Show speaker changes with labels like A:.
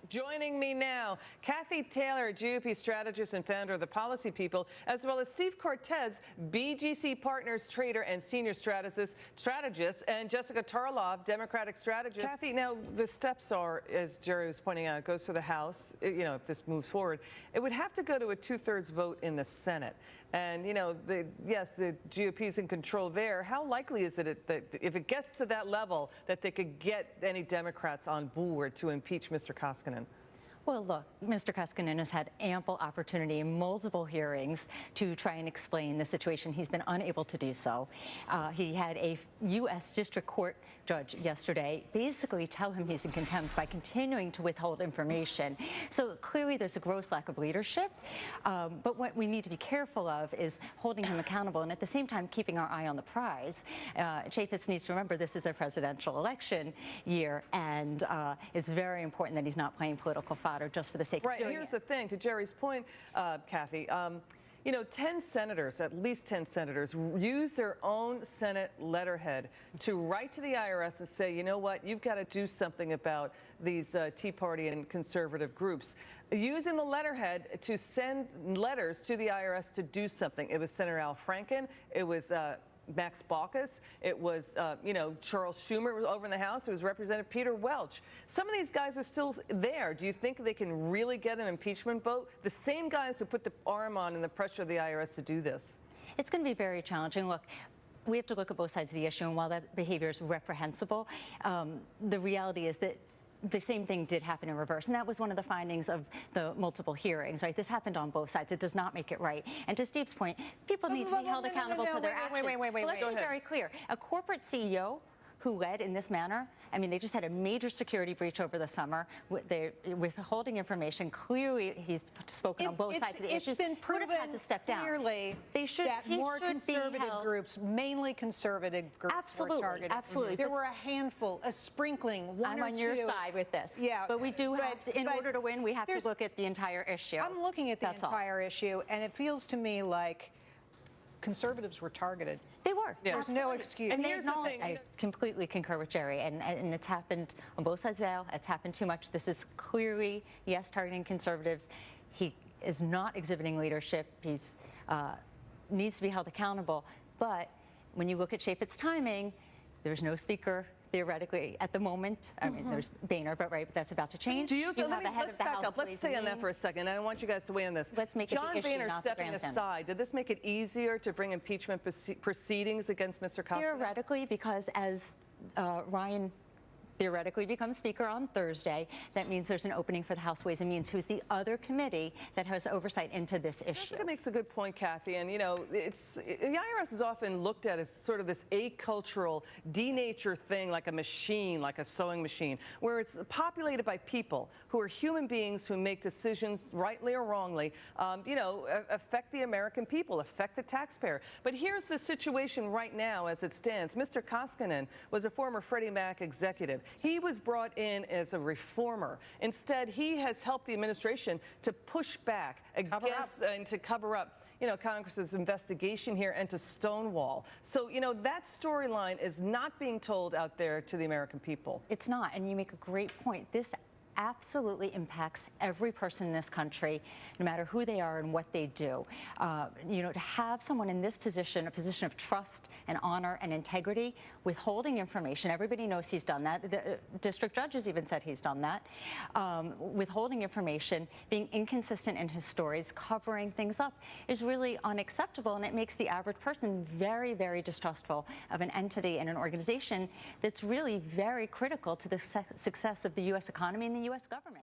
A: Joining me now, Cathy Taylor, GOP strategist and founder of the Policy People, as well as Steve Cortez, BGC Partners trader and senior strategist, and Jessica Tarlov, Democratic strategist. Cathy, now the steps are, as Jerry was pointing out, it goes through the House. If this moves forward, it would have to go to a 2/3 vote in the Senate. And, yes, the GOP is in control there. How likely is it that if it gets to that level that they could get any Democrats on board to impeach Mr. Koskinen?
B: Well, look, Mr. Koskinen has had ample opportunity in multiple hearings to try and explain the situation. He's been unable to do so. He had a U.S. District Court judge yesterday basically tell him he's in contempt by continuing to withhold information. So clearly there's a gross lack of leadership. But what we need to be careful of is holding him accountable and at the same time keeping our eye on the prize. Chaffetz needs to remember this is a presidential election year, and it's very important that he's not playing political fodder just for the sake of doing it.
A: Here's the thing, to Jerry's point, Cathy, 10 senators, at least 10 senators, use their own Senate letterhead to write to the IRS and say, you know what, you've got to do something about these Tea Party and conservative groups. Using the letterhead to send letters to the IRS to do something. It was Senator Al Franken. It was Max Baucus. It was, Charles Schumer was over in the House. It was Representative Peter Welch. Some of these guys are still there. Do you think they can really get an impeachment vote? The same guys who put the arm on and the pressure of the IRS to do this.
B: It's going to be very challenging. Look, we have to look at both sides of the issue, and while that behavior is reprehensible, the reality is that the same thing did happen in reverse, and that was one of the findings of the multiple hearings, right? This happened on both sides. It does not make it right. And to Steve's point, people need to be held accountable for their actions. But let's be very clear. A corporate CEO who led in this manner, I mean, they just had a major security breach over the summer. They're withholding information. Clearly, he's spoken on both sides of the issues.
C: It's been proven
B: had to step down.
C: Clearly that more conservative groups, mainly conservative groups, were targeted.
B: Absolutely.
C: There were a handful, a sprinkling, one or two.
B: I'm on your side with this.
C: Yeah.
B: But we do have to, in order to win, we have to look at the entire issue.
C: I'm looking at the entire issue, and it feels to me like conservatives were targeted.
B: They were.
C: Yeah. There's no excuse.
B: And here's the thing. I completely concur with Jerry, and it's happened on both sides of the aisle. It's happened too much. This is clearly, yes, targeting conservatives. He is not exhibiting leadership. He's needs to be held accountable. But when you look at Chaffetz's timing, there's no speaker theoretically at the moment. I mean, there's Boehner, but that's about to change.
A: Let's back up. Let's stay on that for a second. I want you guys to weigh in this.
B: Let's make
A: John
B: it the issue,
A: Boehner stepping aside. Did this make it easier to bring impeachment proceedings against Mr. Koskinen?
B: Theoretically, because as Ryan theoretically becomes Speaker on Thursday, that means there's an opening for the House Ways and Means, who's the other committee that has oversight into this issue.
A: Jessica makes a good point, Cathy, and the IRS is often looked at as sort of this acultural, denatured thing, like a machine, like a sewing machine, where it's populated by people who are human beings who make decisions, rightly or wrongly, affect the American people, affect the taxpayer. But here's the situation right now as it stands. Mr. Koskinen was a former Freddie Mac executive. He was brought in as a reformer. Instead, he has helped the administration to push back against and to cover up Congress's investigation here and to stonewall. So, that storyline is not being told out there to the American people.
B: It's not, and you make a great point. This absolutely impacts every person in this country, no matter who they are and what they do. To have someone in this position, a position of trust and honor and integrity, withholding information, everybody knows he's done that. The district judges even said he's done that. Withholding information, being inconsistent in his stories, covering things up is really unacceptable, and it makes the average person very, very distrustful of an entity and an organization that's really very critical to the success of the U.S. economy and the U.S. government.